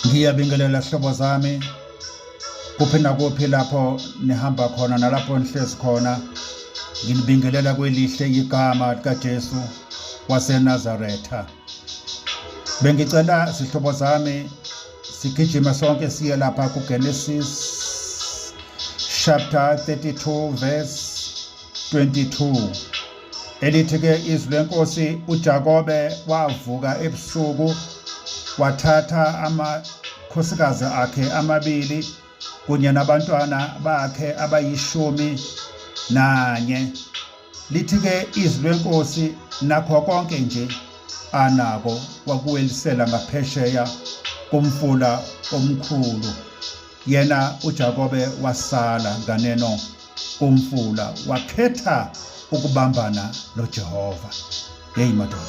Ngiyabingelela sihlobo zami kuphi nakuphi lapho nihamba khona nalapho nihlezi khona. Ngilibingelela kwelihle igama likaJesu waseNazaretha. Bengicela sihlobo zami sigijime sonke siye lapha kuGenesis chapter 32 verse 22. Elithi ke izwi lenkosi uJakobe wavuka ebusuku wathatha amakhosikazi akhe amabili kunye nabantwana bakhe abayi11. Lithi ke izwi lenkosi nakho konke nje anako wakuwelisela ngaphesheya kumfula omkhulu. Yena uJakobe wasala nganeno kumfula wakhetha ukubambana noJehova. Hey madoda,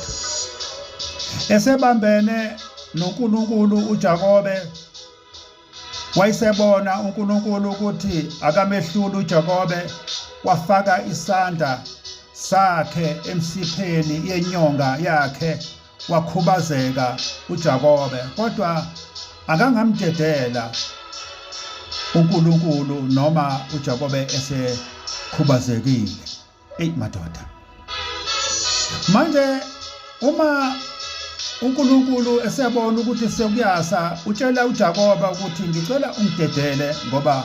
esebambene noNkulunkulu uJakobe wayesebona uNkulunkulu ukuthi akamehluli uJakobe, wafaka isandla sakhe emsipheni yenyonga yakhe wakhubazeka uJakobe, kodwa akangamdedela uNkulunkulu noma uJakobe esekhubazekile. Hey madoda, manje uma uNkulunkulu esebona ukuthi sekuyasa utshela uJakobe ukuthi ngicela ungidedele ngoba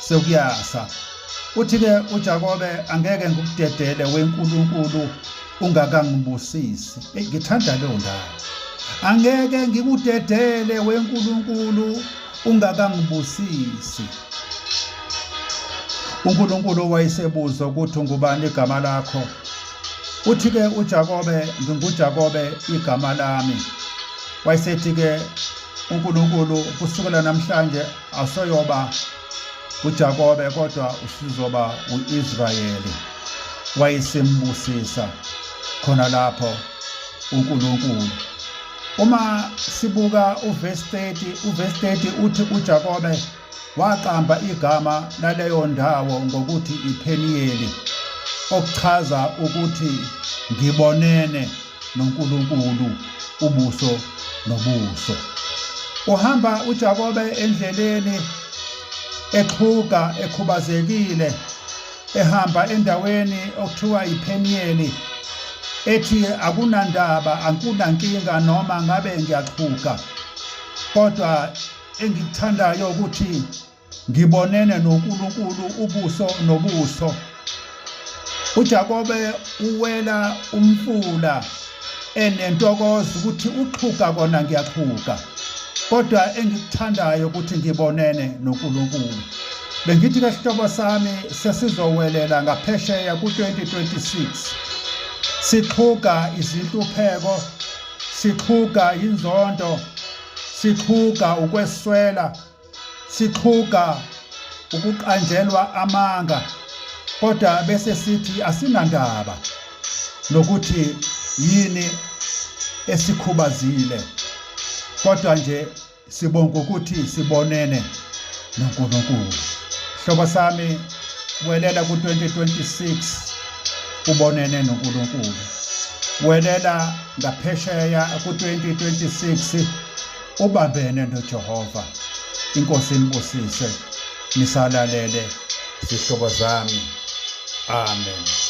sekuyasa. Uthi ke uJakobe angeke ngikudedele weNkulunkulu ungakangibusisi. Ngithanda leyo ndawo. Angeke ngikudedele weNkulunkulu ungakangibusisi. uNkulunkulu wayesebuza ukuthi ngubani igama lakho? Uthi ke uJakobe nginguJakobe igama lami. Wayesethi ke uNkulunkulu kusukela namhlanje asoyoba uJakobe kodwa usizoba uIsrayeli. Wayesembusisa khona lapho uNkulunkulu. Uma sibuka uverse 30 uthi uJakobe waqamba igama laleyo ndawo ngokuthi iPheniyeli, okuchaza ukuthi ngibonene noNkulunkulu ubuso nobuso. Uhamba uJakobe endleleni exhuga ekhubazekile, ehamba endaweni okuthiwa iPheniyeli, ethi akunandaba akunankinga noma ngabe ngiyaxhuga, kodwa engikuthandayo ukuthi ngibonene noNkulunkulu ubuso nobuso. uJakobe uwela umfula enentokozo ukuthi uxhuga kona ngiyaxhuga, kodwa engikuthandayo ukuthi ngibonene noNkulunkulu. Bengithi ke sihlobo sami sesizowelela ngaphesheya ku2026. Sixhuga izinhlupheko, sixhuga inzondo, sixhuga ukweswela, sixhuga ukuqanjelwa amanga, kodwa bese sithi asinandaba nokuthi yini esikhubazile, kodwa nje sibonga ukuthi sibonene noNkulunkulu. Hlobo sami welela ku2026 ubonene noNkulunkulu. Welela ngaphesheya ku2026 ubambene noJehova. Inkosi inibusise, nisalalele sihlobo zami. Amen.